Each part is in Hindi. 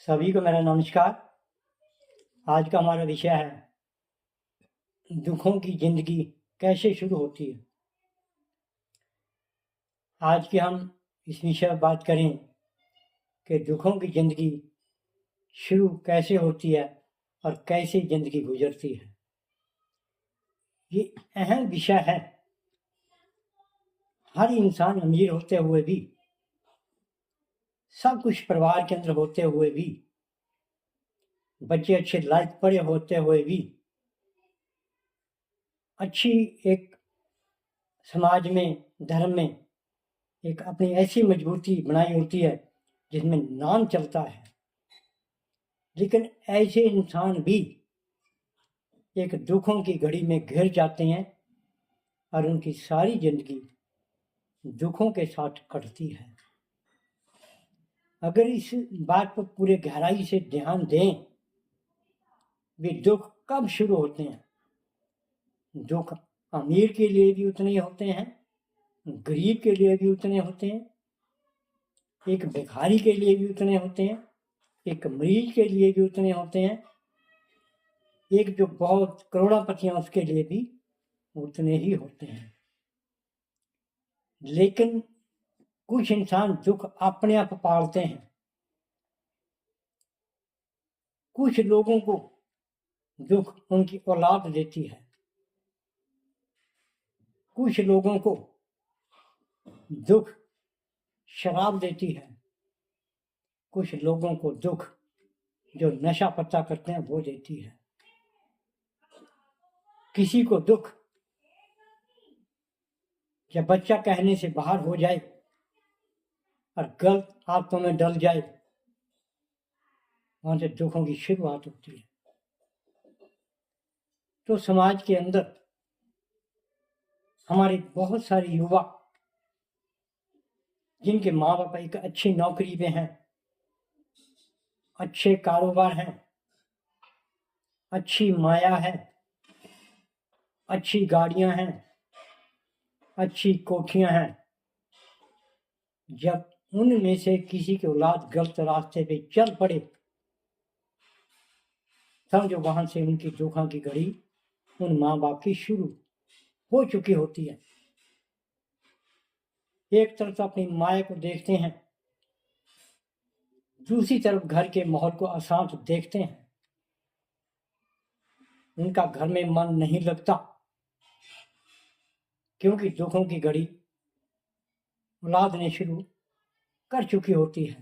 सभी को मेरा नमस्कार। आज का हमारा विषय है दुखों की जिंदगी कैसे शुरू होती है। आज की हम इस विषय पर बात करें कि दुखों की जिंदगी शुरू कैसे होती है और कैसे जिंदगी गुजरती है। ये अहम विषय है। हर इंसान अमीर होते हुए भी, सब कुछ परिवार के अंदर होते हुए भी, बच्चे अच्छे लायक पढ़े होते हुए भी, अच्छी एक समाज में, धर्म में एक अपनी ऐसी मजबूती बनाई होती है जिसमें नाम चलता है, लेकिन ऐसे इंसान भी एक दुखों की घड़ी में घिर जाते हैं और उनकी सारी जिंदगी दुखों के साथ कटती है। अगर इस बात पर पूरे गहराई से ध्यान दें, वे दुख कब शुरू होते हैं। दुख अमीर के लिए भी उतने ही होते हैं, गरीब के लिए भी उतने होते हैं, एक भिखारी के लिए भी उतने होते हैं, एक मरीज के लिए भी उतने होते हैं, एक जो बहुत करोड़पति हैं उसके लिए भी उतने ही होते हैं। लेकिन कुछ इंसान दुख अपने आप पालते हैं। कुछ लोगों को दुख उनकी औलाद देती है, कुछ लोगों को दुख शराब देती है, कुछ लोगों को दुख जो नशा पत्ता करते हैं वो देती है। किसी को दुख जब बच्चा कहने से बाहर हो जाए और गलत आदतों में डल जाए, वहां से दुखों की शुरुआत होती है। तो समाज के अंदर हमारे बहुत सारे युवा जिनके माँ बाप एक अच्छी नौकरी पे हैं, अच्छे कारोबार हैं, अच्छी माया है, अच्छी गाड़ियां हैं, अच्छी कोठियां हैं, जब उनमें से किसी की औलाद गलत रास्ते पे चल पड़े, समझो वहां से उनकी दुखों की घड़ी उन माँ बाप की शुरू हो चुकी होती है। एक तरफ तो अपनी माया को देखते हैं, दूसरी तरफ घर के माहौल को अशांत देखते हैं। उनका घर में मन नहीं लगता, क्योंकि दुखों की घड़ी औलाद ने शुरू कर चुकी होती है।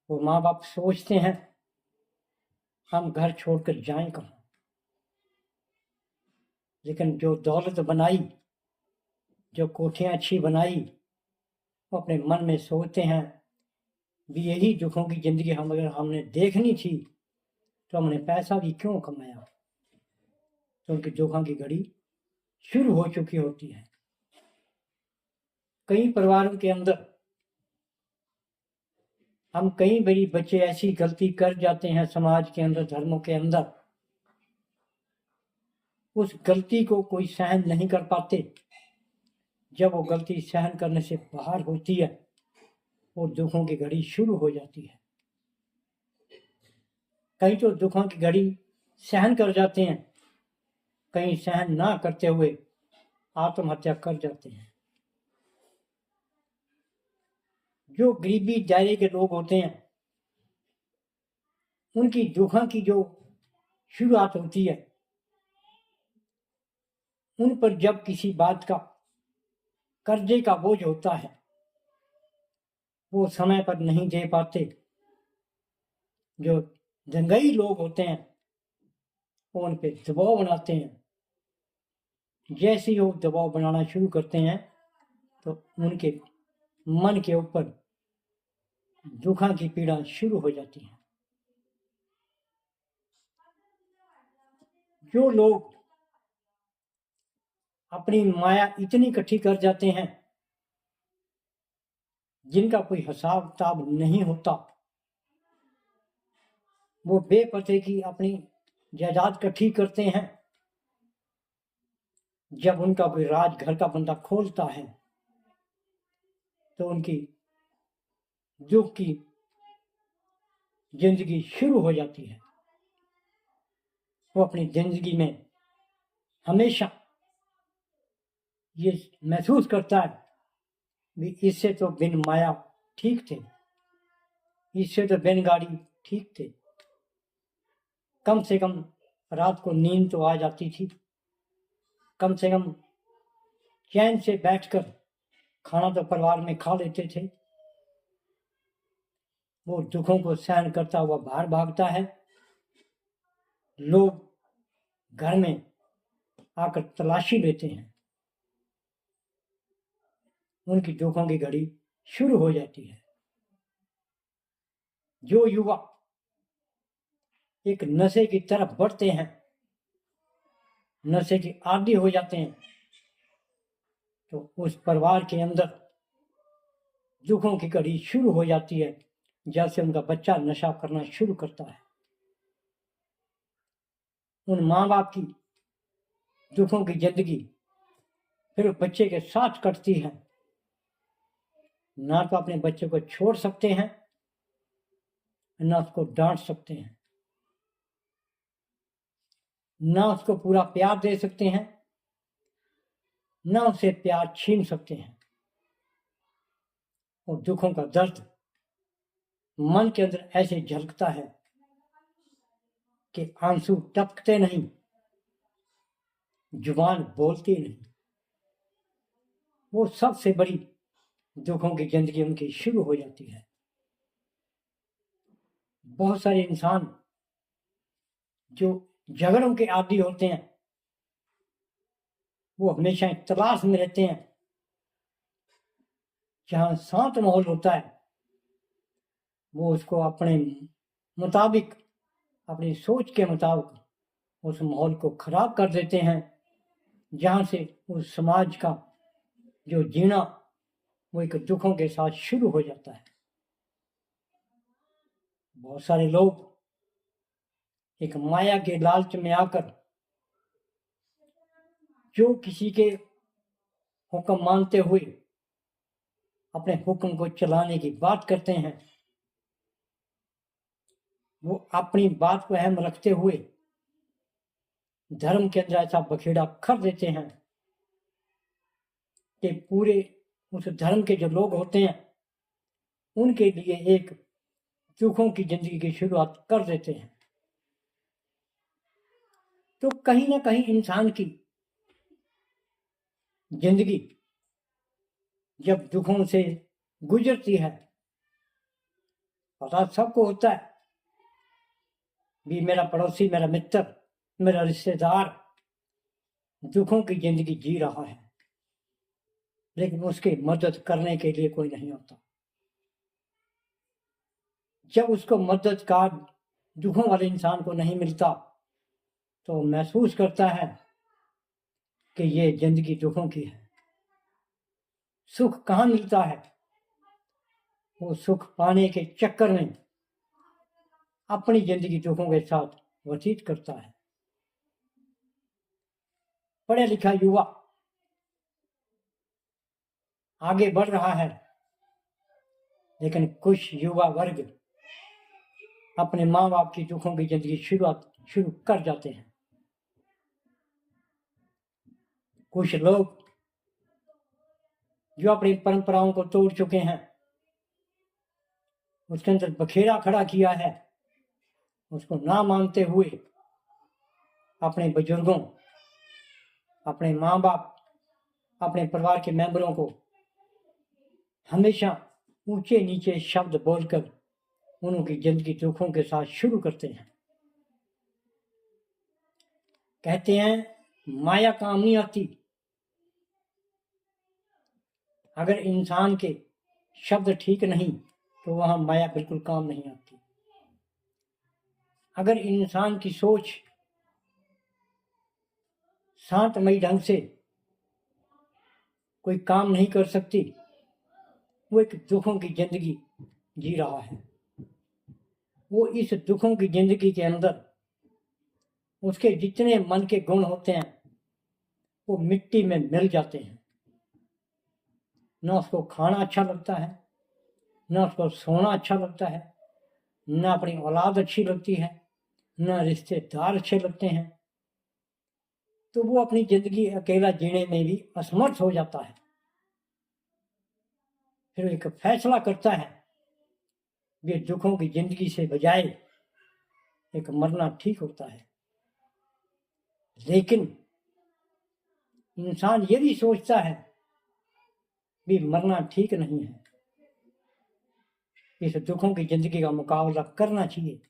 वो माँ बाप सोचते हैं हम घर छोड़कर जाएं कहाँ। लेकिन जो दौलत बनाई, जो कोठियां अच्छी बनाई, वो अपने मन में सोचते हैं भी यही दुखों की जिंदगी हम अगर हमने देखनी थी तो हमने पैसा भी क्यों कमाया। तो उनकी दुखों की घड़ी शुरू हो चुकी होती है। कई परिवारों के अंदर हम कई बड़ी बच्चे ऐसी गलती कर जाते हैं समाज के अंदर, धर्मों के अंदर, उस गलती को कोई सहन नहीं कर पाते। जब वो गलती सहन करने से बाहर होती है, वो दुखों की घड़ी शुरू हो जाती है। कई तो दुखों की घड़ी सहन कर जाते हैं, कहीं सहन ना करते हुए आत्महत्या कर जाते हैं। जो गरीबी दायरे के लोग होते हैं, उनकी दुखों की जो शुरुआत होती है, उन पर जब किसी बात का कर्जे का बोझ होता है, वो समय पर नहीं दे पाते। जो दंगाई लोग होते हैं वो उन पर दबाव बनाते हैं। जैसे ही वो दबाव बनाना शुरू करते हैं तो उनके मन के ऊपर दुखों की पीड़ा शुरू हो जाती है। जो लोग अपनी माया इतनी इकट्ठी कर जाते हैं, जिनका कोई हिसाब किताब नहीं होता, वो बेपते की अपनी जायदाद इकट्ठी करते हैं। जब उनका कोई राज घर का बंदा खोलता है तो उनकी दुख की जिंदगी शुरू हो जाती है। वो अपनी जिंदगी में हमेशा ये महसूस करता है भी इससे तो बिन माया ठीक थे, इससे तो बिन गाड़ी ठीक थे। कम से कम रात को नींद तो आ जाती थी, कम से कम चैन से बैठकर खाना तो परिवार में खा लेते थे। वो दुखों को सहन करता हुआ बाहर भागता है। लोग घर में आकर तलाशी लेते हैं, उनकी दुखों की घड़ी शुरू हो जाती है। जो युवा एक नशे की तरफ बढ़ते हैं, नशे के आदी हो जाते हैं, तो उस परिवार के अंदर दुखों की घड़ी शुरू हो जाती है। जैसे उनका बच्चा नशा करना शुरू करता है, उन माँ बाप की दुखों की जिंदगी फिर बच्चे के साथ कटती है। ना तो अपने बच्चे को छोड़ सकते हैं, ना उसको डांट सकते हैं, ना उसको पूरा प्यार दे सकते हैं, ना उसे प्यार छीन सकते हैं। और दुखों का दर्द मन के अंदर ऐसे झलकता है कि आंसू टपकते नहीं, जुबान बोलती नहीं। वो सबसे बड़ी दुखों की जिंदगी उनकी शुरू हो जाती है। बहुत सारे इंसान जो झगड़ों के आदी होते हैं, वो हमेशा तलाश में रहते हैं जहां शांत माहौल होता है। वो उसको अपने मुताबिक, अपनी सोच के मुताबिक उस माहौल को खराब कर देते हैं, जहां से उस समाज का जो जीना वो एक दुखों के साथ शुरू हो जाता है। बहुत सारे लोग एक माया के लालच में आकर जो किसी के हुक्म मानते हुए अपने हुक्म को चलाने की बात करते हैं, वो अपनी बात को अहम रखते हुए धर्म के अंदर ऐसा बखेड़ा कर देते हैं कि पूरे उस धर्म के जो लोग होते हैं उनके लिए एक दुखों की जिंदगी की शुरुआत कर देते हैं। तो कहीं ना कहीं इंसान की जिंदगी जब दुखों से गुजरती है, पता सबको होता है भी मेरा पड़ोसी, मेरा मित्र, मेरा रिश्तेदार दुखों की जिंदगी जी रहा है, लेकिन उसकी मदद करने के लिए कोई नहीं होता। जब उसको मदद का दुखों वाले इंसान को नहीं मिलता तो महसूस करता है कि ये जिंदगी दुखों की है। सुख कहाँ मिलता है? वो सुख पाने के चक्कर में अपनी जिंदगी दुखों के साथ व्यतीत करता है। पढ़ा लिखा युवा आगे बढ़ रहा है, लेकिन कुछ युवा वर्ग अपने माँ बाप की दुखों की जिंदगी शुरू कर जाते हैं। कुछ लोग जो अपनी परंपराओं को तोड़ चुके हैं, उसके अंदर बखेड़ा खड़ा किया है, उसको ना मानते हुए अपने बुजुर्गों, अपने माँ बाप, अपने परिवार के मेंबरों को हमेशा ऊंचे नीचे शब्द बोलकर उनकी जिंदगी दुखों के साथ शुरू करते हैं। कहते हैं माया काम नहीं आती। अगर इंसान के शब्द ठीक नहीं तो वहां माया बिल्कुल काम नहीं आती। अगर इंसान की सोच शांतमयी ढंग से कोई काम नहीं कर सकती, वो एक दुखों की जिंदगी जी रहा है। वो इस दुखों की जिंदगी के अंदर उसके जितने मन के गुण होते हैं वो मिट्टी में मिल जाते हैं। ना उसको खाना अच्छा लगता है, ना उसको सोना अच्छा लगता है, न अपनी औलाद अच्छी लगती है, न रिश्तेदार अच्छे लगते हैं, तो वो अपनी जिंदगी अकेला जीने में भी असमर्थ हो जाता है। फिर एक फैसला करता है ये दुखों की जिंदगी से बजाय एक मरना ठीक होता है। लेकिन इंसान ये भी सोचता है भी मरना ठीक नहीं है, इस दुखों की जिंदगी का मुकाबला करना चाहिए।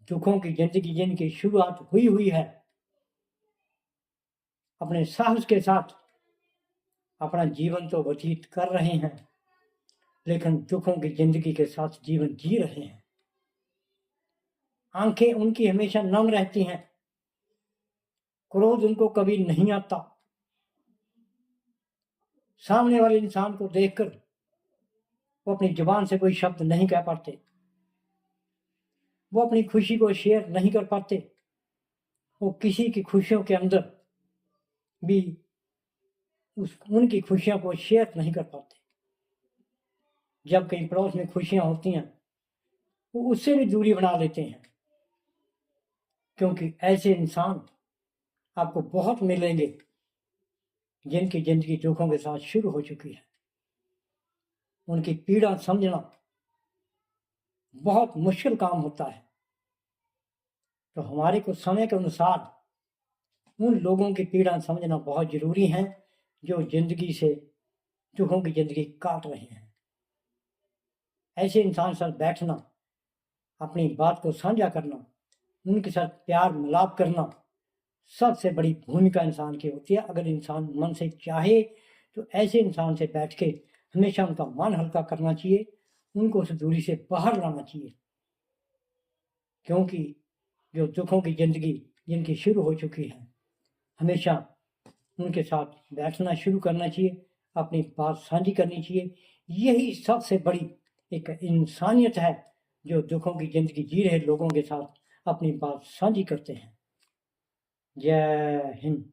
दुखों की जिंदगी जिनकी शुरुआत हुई है, अपने साहस के साथ अपना जीवन तो व्यतीत कर रहे हैं, लेकिन दुखों की जिंदगी के साथ जीवन जी रहे हैं। आंखें उनकी हमेशा नम रहती हैं, क्रोध उनको कभी नहीं आता। सामने वाले इंसान को देखकर वो अपनी जुबान से कोई शब्द नहीं कह पाते, वो अपनी खुशी को शेयर नहीं कर पाते, वो किसी की खुशियों के अंदर भी उनकी खुशियों को शेयर नहीं कर पाते। जब कहीं पड़ोस में खुशियां होती हैं, वो उससे भी दूरी बना लेते हैं, क्योंकि ऐसे इंसान आपको बहुत मिलेंगे जिनकी जिंदगी दुखों के साथ शुरू हो चुकी है। उनकी पीड़ा समझना बहुत मुश्किल काम होता है। तो हमारे को समय के अनुसार उन लोगों की पीड़ा समझना बहुत जरूरी है जो जिंदगी से दुखों की जिंदगी काट रहे हैं। ऐसे इंसान साथ बैठना, अपनी बात को साझा करना, उनके साथ प्यार मिलाप करना सबसे बड़ी भूमिका इंसान की होती है। अगर इंसान मन से चाहे तो ऐसे इंसान से बैठ के हमेशा उनका मन हल्का करना चाहिए, उनको उस दूरी से बाहर लाना चाहिए। क्योंकि जो दुखों की जिंदगी जिनकी शुरू हो चुकी है, हमेशा उनके साथ बैठना शुरू करना चाहिए, अपनी बात साझी करनी चाहिए। यही सबसे बड़ी एक इंसानियत है जो दुखों की जिंदगी जी रहे लोगों के साथ अपनी बात साझी करते हैं। जय हिंद।